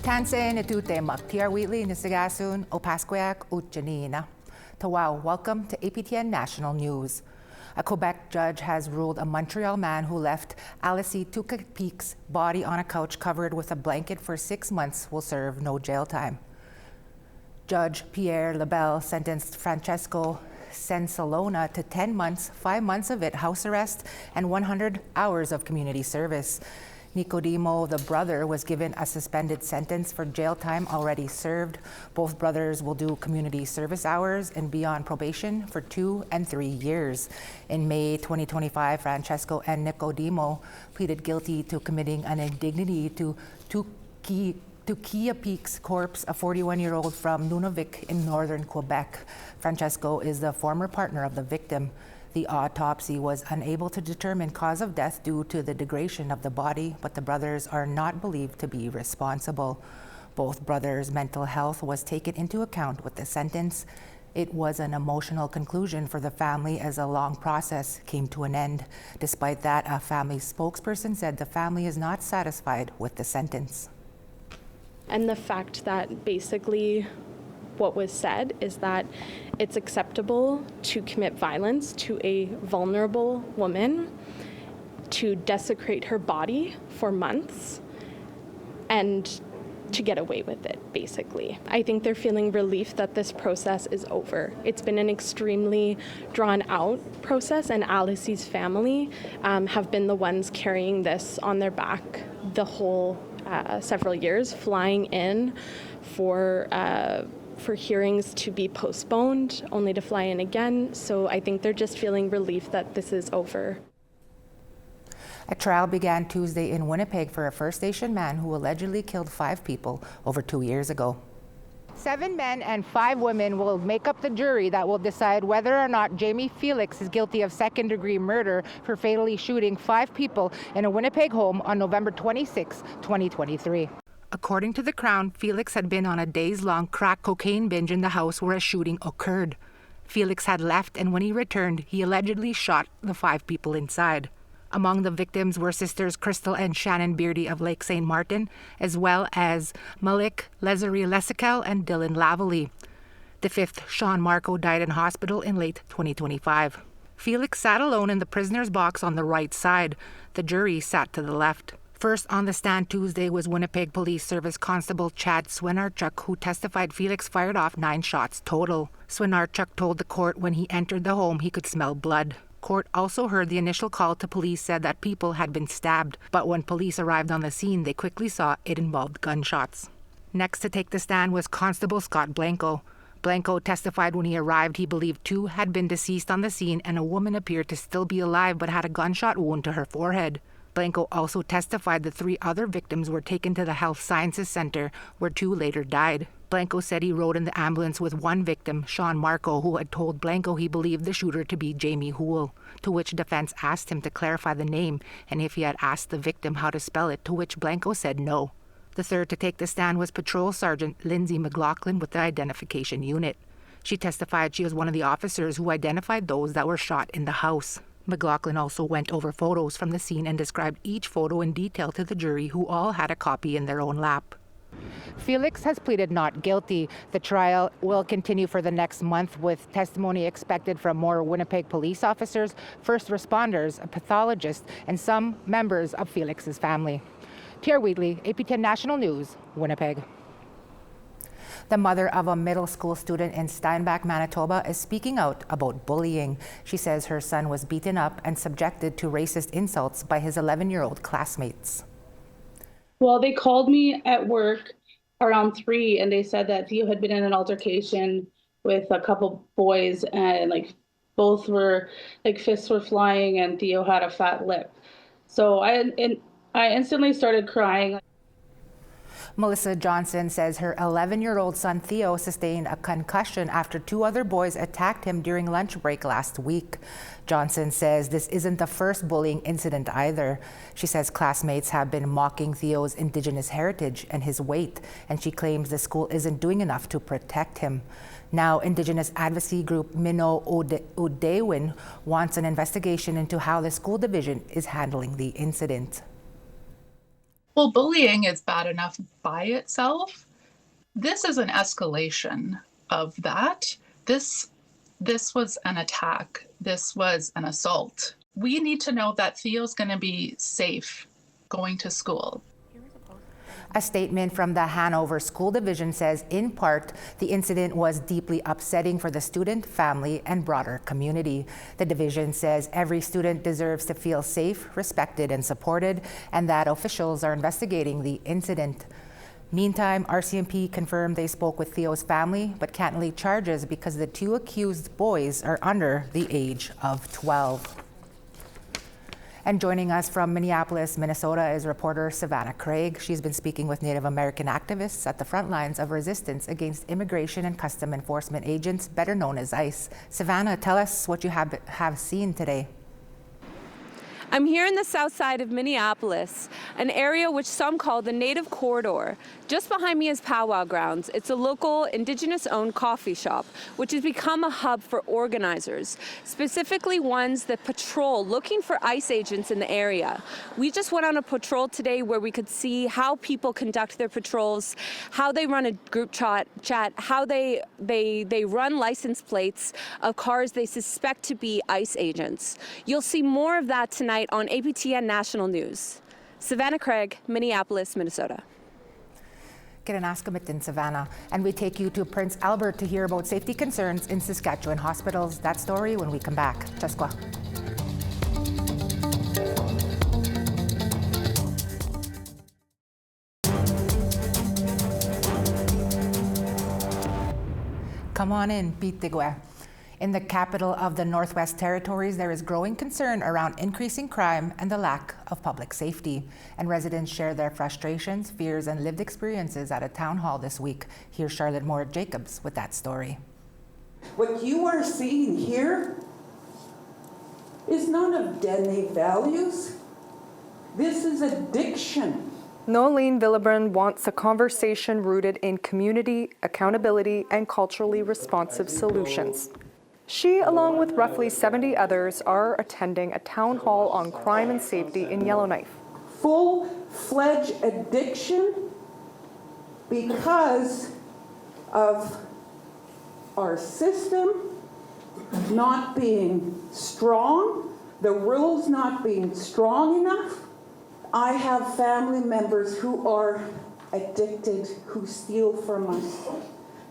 Tansen itute maktiar wheatly nisagasun opasqueak utjanina. Tawau, welcome to APTN National News. A Quebec judge has ruled a Montreal man who left Alice Peak's body on a couch covered with a blanket for 6 months will serve no jail time. Judge Pierre Lebel sentenced Francesco Sensalona to 10 months, 5 months of it house arrest, and 100 hours of community service. Nicodemo, the brother, was given a suspended sentence for jail time already served. Both brothers will do community service hours and be on probation for 2 and 3 years. In May 2025, Francesco and Nicodemo pleaded guilty to committing an indignity to Kia Peak's corpse, a 41-year-old from Nunavik in northern Quebec. Francesco is the former partner of the victim. The autopsy was unable to determine cause of death due to the degradation of the body, but the brothers are not believed to be responsible. Both brothers' mental health was taken into account with the sentence. It was an emotional conclusion for the family as a long process came to an end. Despite that, a family spokesperson said the family is not satisfied with the sentence. And the fact that basically what was said is that it's acceptable to commit violence to a vulnerable woman, to desecrate her body for months, and to get away with it, basically. I think they're feeling relief that this process is over. It's been an extremely drawn-out process, and Alice's family have been the ones carrying this on their back the whole several years, flying in for hearings to be postponed, only to fly in again. So I think they're just feeling relief that this is over. A trial began Tuesday in Winnipeg for a First Nation man who allegedly killed 5 people over 2 years ago. 7 men and 5 women will make up the jury that will decide whether or not Jamie Felix is guilty of second-degree murder for fatally shooting 5 people in a Winnipeg home on November 26, 2023. According to the Crown, Felix had been on a days-long crack cocaine binge in the house where a shooting occurred. Felix had left, and when he returned, he allegedly shot the 5 people inside. Among the victims were sisters Crystal and Shannon Beardy of Lake St. Martin, as well as Malik Lesari Lesical and Dylan Lavely. The 5th, Sean Marco, died in hospital in late 2025. Felix sat alone in the prisoner's box on the right side. The jury sat to the left. First on the stand Tuesday was Winnipeg Police Service Constable Chad Swinarchuk, who testified Felix fired off 9 shots total. Swinarchuk told the court when he entered the home he could smell blood. Court also heard the initial call to police said that people had been stabbed, but when police arrived on the scene, they quickly saw it involved gunshots. Next to take the stand was Constable Scott Blanco. Blanco testified when he arrived he believed 2 had been deceased on the scene and a woman appeared to still be alive but had a gunshot wound to her forehead. Blanco also testified the 3 other victims were taken to the Health Sciences Center, where 2 later died. Blanco said he rode in the ambulance with 1 victim, Sean Marco, who had told Blanco he believed the shooter to be Jamie Houle, to which defense asked him to clarify the name and if he had asked the victim how to spell it, to which Blanco said no. The third to take the stand was Patrol Sergeant Lindsay McLaughlin with the Identification Unit. She testified she was one of the officers who identified those that were shot in the house. McLaughlin also went over photos from the scene and described each photo in detail to the jury, who all had a copy in their own lap. Felix has pleaded not guilty. The trial will continue for the next month with testimony expected from more Winnipeg police officers, first responders, a pathologist, and some members of Felix's family. Tier Wheatley, APTN National News, Winnipeg. The mother of a middle school student in Steinbach, Manitoba, is speaking out about bullying. She says her son was beaten up and subjected to racist insults by his 11-year-old classmates. Well, they called me at work around 3 and they said that Theo had been in an altercation with a couple boys and both were fists were flying and Theo had a fat lip. So I instantly started crying. Melissa Johnson says her 11-year-old son Theo sustained a concussion after 2 other boys attacked him during lunch break last week. Johnson says this isn't the first bullying incident either. She says classmates have been mocking Theo's Indigenous heritage and his weight, and she claims the school isn't doing enough to protect him. Now, Indigenous advocacy group Minnow Udewin wants an investigation into how the school division is handling the incident. Well, bullying is bad enough by itself. This is an escalation of that. This was an attack. This was an assault. We need to know that Theo's going to be safe going to school. A statement from the Hanover School Division says, in part, the incident was deeply upsetting for the student, family, and broader community. The division says every student deserves to feel safe, respected, and supported, and that officials are investigating the incident. Meantime, RCMP confirmed they spoke with Theo's family, but can't lay charges because the two accused boys are under the age of 12. And joining us from Minneapolis, Minnesota is reporter Savannah Craig. She's been speaking with Native American activists at the front lines of resistance against immigration and custom enforcement agents, better known as ICE. Savannah, tell us what you have seen today. I'm here in the south side of Minneapolis, an area which some call the Native Corridor. Just behind me is Powwow Grounds. It's a local Indigenous-owned coffee shop, which has become a hub for organizers, specifically ones that patrol looking for ICE agents in the area. We just went on a patrol today where we could see how people conduct their patrols, how they run a group chat, how they run license plates of cars they suspect to be ICE agents. You'll see more of that tonight on APTN National News. Savannah Craig, Minneapolis, Minnesota. Kinanaskamitin, Savannah. And we take you to Prince Albert to hear about safety concerns in Saskatchewan hospitals. That story when we come back. Cheskwa. Come on in, Pitigwe. In the capital of the Northwest Territories, there is growing concern around increasing crime and the lack of public safety. And residents share their frustrations, fears, and lived experiences at a town hall this week. Here's Charlotte Moore Jacobs with that story. What you are seeing here is none of Dene values. This is addiction. Nolene Villebrun wants a conversation rooted in community, accountability, and culturally responsive solutions. She, along with roughly 70 others, are attending a town hall on crime and safety in Yellowknife. Full-fledged addiction because of our system not being strong, the rules not being strong enough. I have family members who are addicted, who steal from us.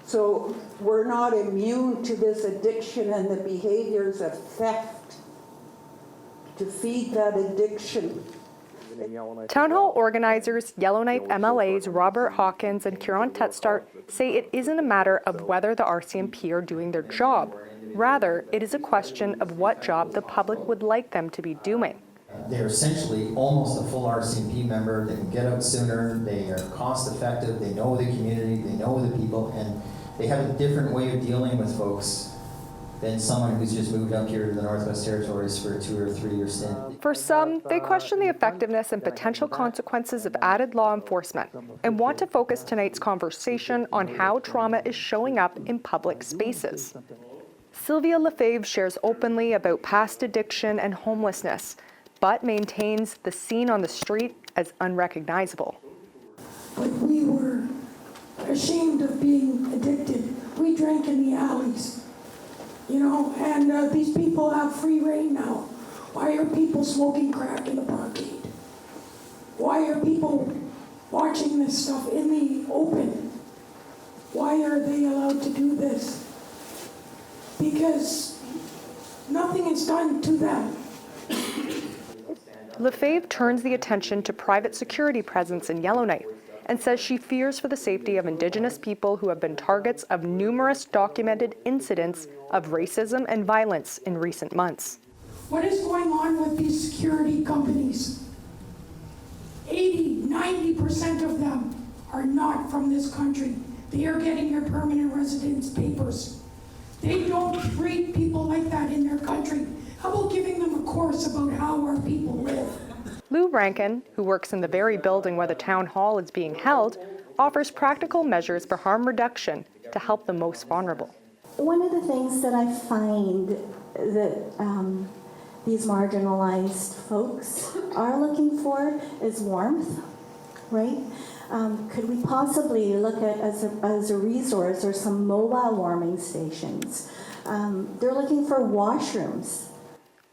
So we're not immune to this addiction and the behaviors of theft to feed that addiction. Town hall organizers, Yellowknife MLAs Robert Hawkins and Kieran Tetstart say it isn't a matter of whether the RCMP are doing their job. Rather, it is a question of what job the public would like them to be doing. They're essentially almost a full RCMP member. They can get out sooner. They are cost effective. They know the community. They know the people. And they have a different way of dealing with folks than someone who's just moved up here to the Northwest Territories for a 2 or 3 year stint. For some, they question the effectiveness and potential consequences of added law enforcement and want to focus tonight's conversation on how trauma is showing up in public spaces. Sylvia Lefebvre shares openly about past addiction and homelessness, but maintains the scene on the street as unrecognizable. But we were ashamed of being addicted. We drank in the alleys, you know, and these people have free reign now. Why are people smoking crack in the parkade? Why are people watching this stuff in the open? Why are they allowed to do this? Because nothing is done to them. Lefebvre turns the attention to private security presence in Yellowknife and says she fears for the safety of Indigenous people who have been targets of numerous documented incidents of racism and violence in recent months. What is going on with these security companies? 80–90% of them are not from this country. They are getting their permanent residence papers. They don't treat people like that in their country. How about giving them a course about how our people live? Lou Rankin, who works in the very building where the town hall is being held, offers practical measures for harm reduction to help the most vulnerable. One of the things that I find that these marginalized folks are looking for is warmth, right? Could we possibly look at as a resource or some mobile warming stations? They're looking for washrooms.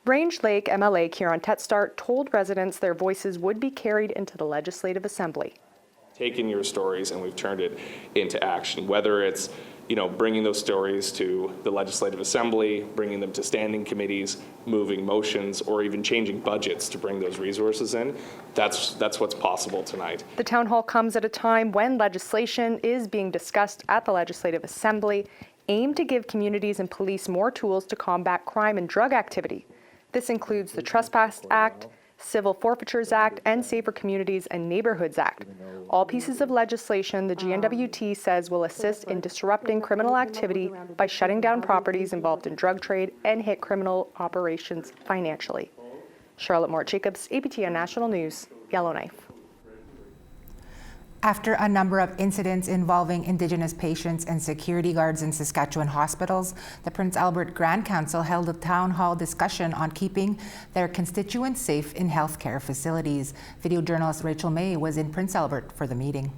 Range Lake MLA Kieran Tetstart told residents their voices would be carried into the Legislative Assembly. Taken your stories and we've turned it into action, whether it's bringing those stories to the Legislative Assembly, bringing them to standing committees, moving motions, or even changing budgets to bring those resources in. That's what's possible tonight. The town hall comes at a time when legislation is being discussed at the Legislative Assembly, aimed to give communities and police more tools to combat crime and drug activity. This includes the Trespass Act, Civil Forfeitures Act, and Safer Communities and Neighborhoods Act. All pieces of legislation the GNWT says will assist in disrupting criminal activity by shutting down properties involved in drug trade and hit criminal operations financially. Charlotte Mort-Jacobs, APTN National News, Yellowknife. After a number of incidents involving Indigenous patients and security guards in Saskatchewan hospitals, the Prince Albert Grand Council held a town hall discussion on keeping their constituents safe in healthcare facilities. Video journalist Rachel May was in Prince Albert for the meeting.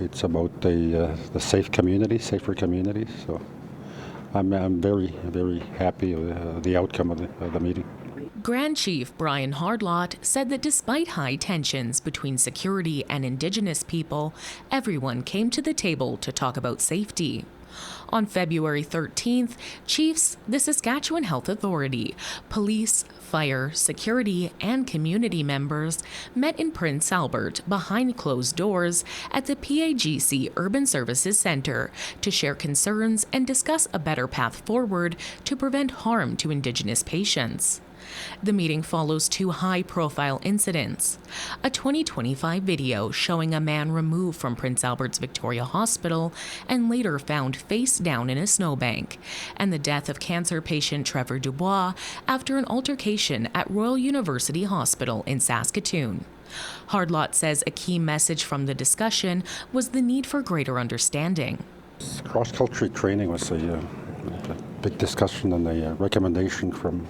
It's about the safe community, safer communities. So I'm very, very happy with the outcome of the meeting. Grand Chief Brian Hardlott said that despite high tensions between security and Indigenous people, everyone came to the table to talk about safety. On February 13th, chiefs, the Saskatchewan Health Authority, police, fire, security, and community members met in Prince Albert behind closed doors at the PAGC Urban Services Centre to share concerns and discuss a better path forward to prevent harm to Indigenous patients. The meeting follows two high-profile incidents. A 2025 video showing a man removed from Prince Albert's Victoria Hospital and later found face down in a snowbank, and the death of cancer patient Trevor Dubois after an altercation at Royal University Hospital in Saskatoon. Hardlott says a key message from the discussion was the need for greater understanding. Cross-cultural training was a big discussion and a recommendation from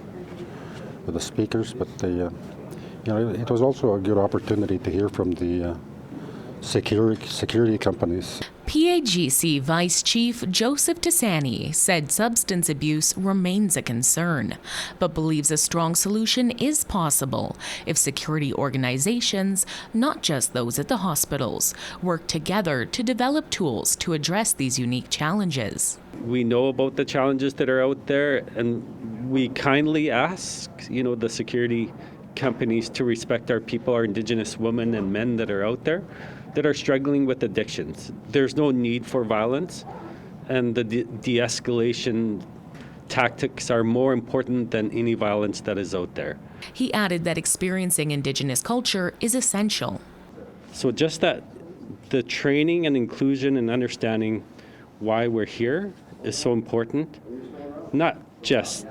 the speakers, but it was also a good opportunity to hear from the security companies. PAGC Vice Chief Joseph Tisani said substance abuse remains a concern, but believes a strong solution is possible if security organizations, not just those at the hospitals, work together to develop tools to address these unique challenges. We know about the challenges that are out there, and we kindly ask, the security companies to respect our people, our Indigenous women and men that are out there that are struggling with addictions. There's no need for violence, and the de-escalation tactics are more important than any violence that is out there. He added that experiencing Indigenous culture is essential. So just that the training and inclusion and understanding why we're here is so important, not just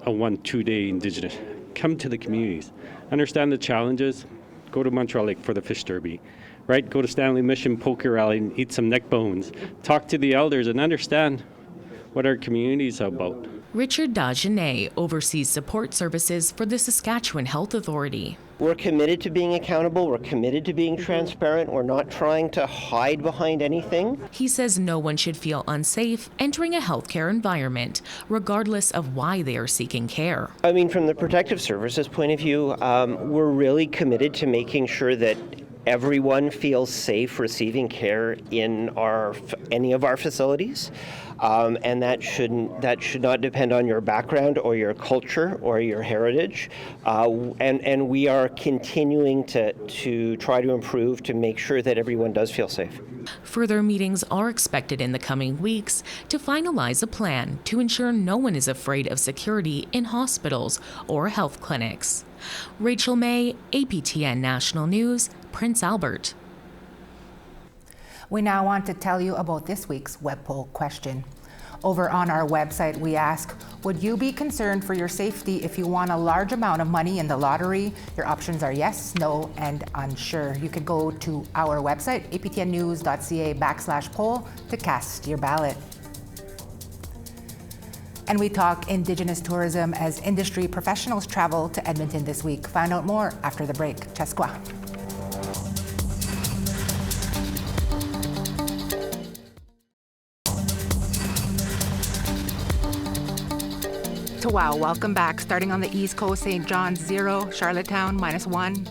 a 1-2 day Indigenous. Come to the communities, understand the challenges, go to Montreal Lake for the fish derby, right? Go to Stanley Mission Poker Rally and eat some neck bones. Talk to the elders and understand what our community is about. Richard Dagenet oversees support services for the Saskatchewan Health Authority. We're committed to being accountable. We're committed to being transparent. We're not trying to hide behind anything. He says no one should feel unsafe entering a healthcare environment, regardless of why they are seeking care. I mean, from the Protective Services point of view, we're really committed to making sure that everyone feels safe receiving care in any of our facilities. And that should not depend on your background or your culture or your heritage. And we are continuing to try to improve to make sure that everyone does feel safe. Further meetings are expected in the coming weeks to finalize a plan to ensure no one is afraid of security in hospitals or health clinics. Rachel May, APTN National News, Prince Albert. We now want to tell you about this week's web poll question. Over on our website, we ask, would you be concerned for your safety if you won a large amount of money in the lottery? Your options are yes, no, and unsure. You could go to our website, aptnnews.ca/poll to cast your ballot. And we talk Indigenous tourism as industry professionals travel to Edmonton this week. Find out more after the break. Cheskwa. to WOW, welcome back. Starting on the East Coast, St. John's 0, Charlottetown -1.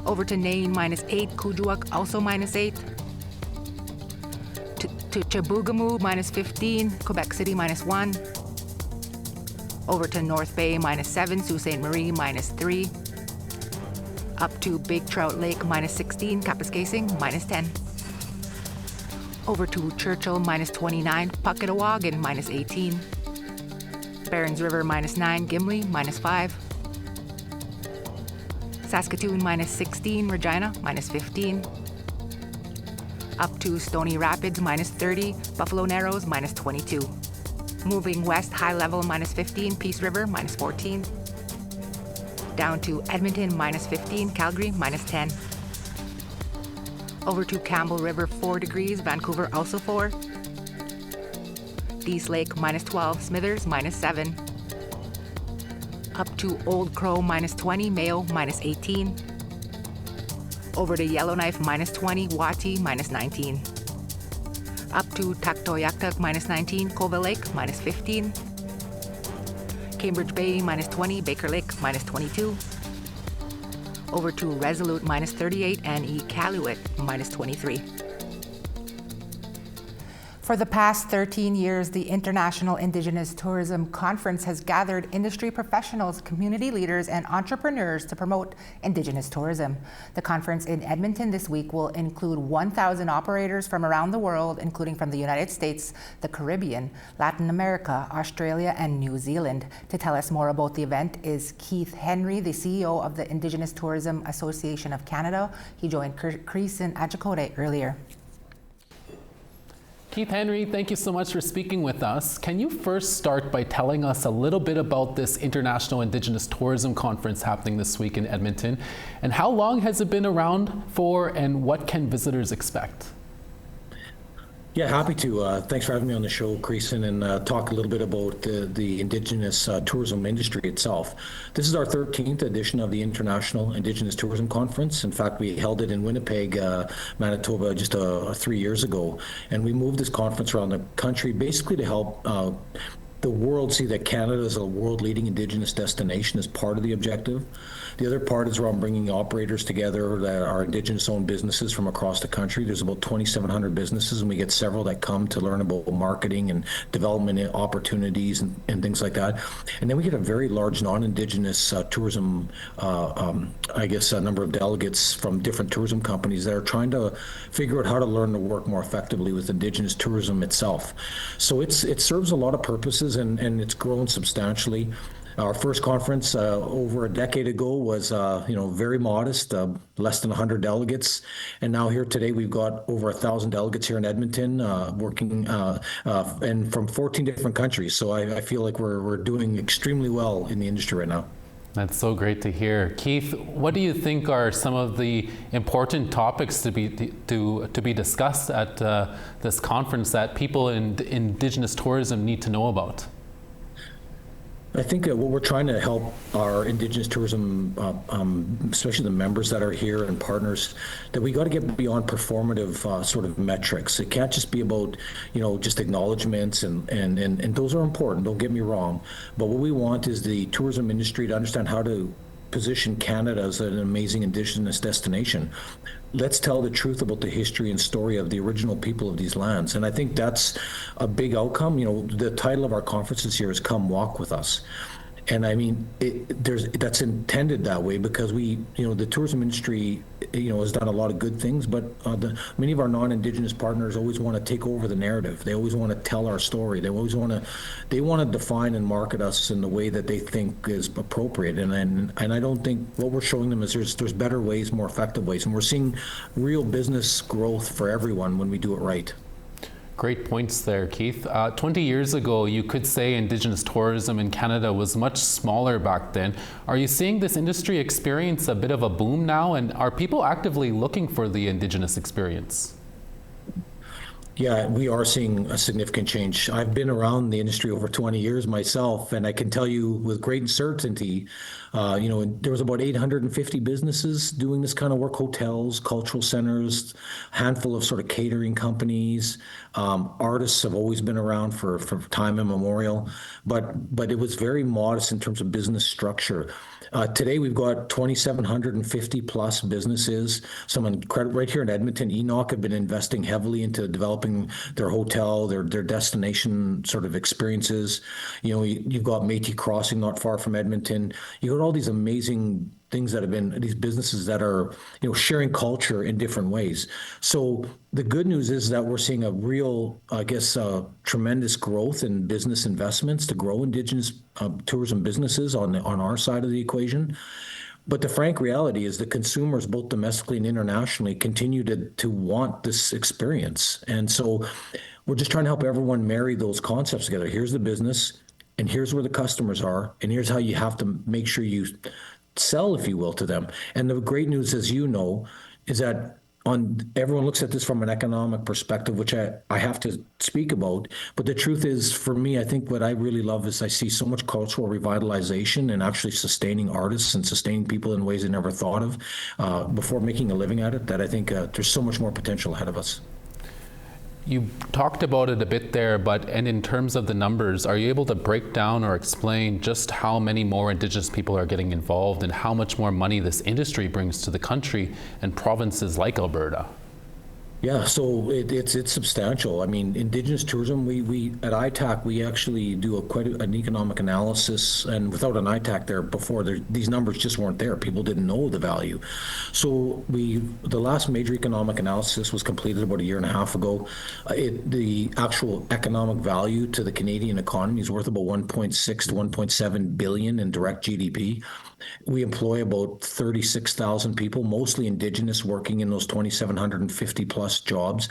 Over to Nain -8, Kuujjuaq also -8. To Chibougamau -15, Quebec City -1. Over to North Bay -7, Sault Ste. Marie -3. Up to Big Trout Lake -16, Kapuskasing -10. Over to Churchill -29, Puckatawagan -18. Barons River -9, Gimli -5. Saskatoon -16, Regina -15. Up to Stony Rapids -30, Buffalo Narrows -22. Moving west, High Level -15, Peace River -14. Down to Edmonton -15, Calgary -10. Over to Campbell River 4 degrees, Vancouver also 4. East Lake -12, Smithers -7. Up to Old Crow -20, Mayo -18. Over to Yellowknife -20, Wati -19. Up to Taktoyaktuk -19, Cova Lake -15. Cambridge Bay -20, Baker Lake -22. Over to Resolute -38 and Iqaluit -23. For the past 13 years, the International Indigenous Tourism Conference has gathered industry professionals, community leaders, and entrepreneurs to promote Indigenous tourism. The conference in Edmonton this week will include 1,000 operators from around the world, including from the United States, the Caribbean, Latin America, Australia, and New Zealand. To tell us more about the event is Keith Henry, the CEO of the Indigenous Tourism Association of Canada. He joined Creason Ajakote earlier. Keith Henry, thank you so much for speaking with us. Can you first start by telling us a little bit about this International Indigenous Tourism Conference happening this week in Edmonton, and how long has it been around for, and what can visitors expect? Yeah, happy to. Thanks for having me on the show, Creason, and talk a little bit about the Indigenous tourism industry itself. This is our 13th edition of the International Indigenous Tourism Conference. In fact, we held it in Winnipeg, Manitoba, just 3 years ago. And we moved this conference around the country basically to help the world see that Canada is a world-leading Indigenous destination as part of the objective. The other part is around bringing operators together that are Indigenous-owned businesses from across the country. There's about 2,700 businesses, and we get several that come to learn about marketing and development opportunities and things like that. And then we get a very large non-Indigenous tourism, number of delegates from different tourism companies that are trying to figure out how to learn to work more effectively with Indigenous tourism itself. So it serves a lot of purposes, and it's grown substantially. Our first conference over a decade ago was, very modest, less than 100 delegates. And now here today, we've got over 1,000 delegates here in Edmonton working and from 14 different countries. So I feel like we're doing extremely well in the industry right now. That's so great to hear. Keith, what do you think are some of the important topics to be discussed at this conference that people in Indigenous tourism need to know about? I think what we're trying to help our Indigenous tourism, especially the members that are here and partners, that we got to get beyond performative sort of metrics. It can't just be about, just acknowledgements and those are important, don't get me wrong. But what we want is the tourism industry to understand how to position Canada as an amazing Indigenous destination. Let's tell the truth about the history and story of the original people of these lands. And I think that's a big outcome. The title of our conference this year is Come Walk With Us. And I mean, that's intended that way because the tourism industry, has done a lot of good things, but many of our non-Indigenous partners always want to take over the narrative. They always want to tell our story. They always want to define and market us in the way that they think is appropriate. And I don't think what we're showing them is there's better ways, more effective ways, and we're seeing real business growth for everyone when we do it right. Great points there, Keith. 20 years ago, you could say Indigenous tourism in Canada was much smaller back then. Are you seeing this industry experience a bit of a boom now, and are people actively looking for the Indigenous experience? Yeah, we are seeing a significant change. I've been around the industry over 20 years myself, and I can tell you with great certainty, there was about 850 businesses doing this kind of work: hotels, cultural centers, handful of sort of catering companies. Artists have always been around for time immemorial, but it was very modest in terms of business structure. Today, we've got 2,750 plus businesses. Some right here in Edmonton, Enoch have been investing heavily into developing their hotel, their destination sort of experiences. You've got Métis Crossing not far from Edmonton. You've got all these amazing things that have been these businesses that are sharing culture in different ways. So the good news is that we're seeing a real, tremendous growth in business investments to grow Indigenous tourism businesses on our side of the equation. But the frank reality is the consumers, both domestically and internationally, continue to want this experience. And so we're just trying to help everyone marry those concepts together. Here's the business, and here's where the customers are, and here's how you have to make sure you sell, if you will, to them. And the great news, as you know, is that everyone looks at this from an economic perspective, which I have to speak about. But the truth is, for me, I think what I really love is I see so much cultural revitalization and actually sustaining artists and sustaining people in ways they never thought of before making a living at it, that I think there's so much more potential ahead of us. You talked about it a bit there, and in terms of the numbers, are you able to break down or explain just how many more Indigenous people are getting involved and how much more money this industry brings to the country and provinces like Alberta? Yeah, so it's substantial. I mean, Indigenous tourism, we at ITAC, we actually do quite an economic analysis, and without an ITAC there before, these numbers just weren't there. People didn't know the value. So the last major economic analysis was completed about a year and a half ago. The actual economic value to the Canadian economy is worth about 1.6 to 1.7 billion in direct GDP. We employ about 36,000 people, mostly Indigenous, working in those 2,750 plus jobs.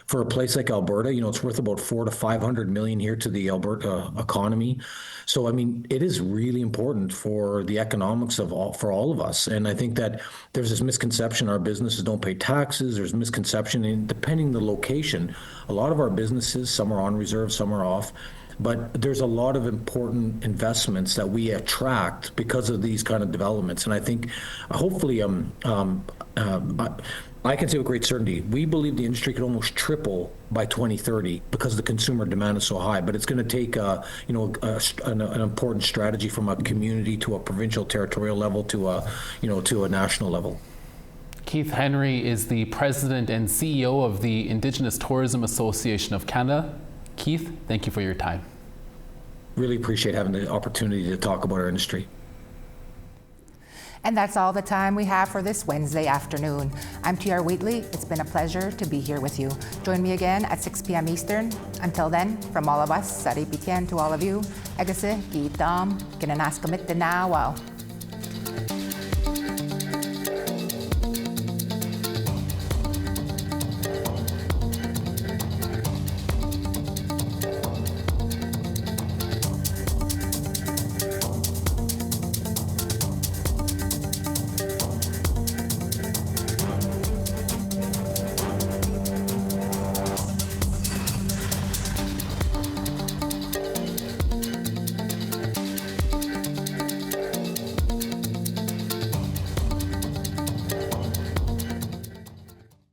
For a place like Alberta, it's worth about 400 to 500 million here to the Alberta economy. So, I mean, it is really important for the economics for all of us. And I think that there's this misconception our businesses don't pay taxes. There's misconception in depending the location. A lot of our businesses, some are on reserve, some are off. But there's a lot of important investments that we attract because of these kind of developments. And I think hopefully I can say with great certainty, we believe the industry could almost triple by 2030 because the consumer demand is so high. But it's going to take an important strategy from a community to a provincial territorial level to a national level. Keith Henry is the president and CEO of the Indigenous Tourism Association of Canada. Keith, thank you for your time. Really appreciate having the opportunity to talk about our industry. And that's all the time we have for this Wednesday afternoon. I'm TR Wheatley. It's been a pleasure to be here with you. Join me again at 6 p.m. Eastern. Until then, from all of us at APTN to all of you, Egase, Gitam, Kinanaskamitinawa.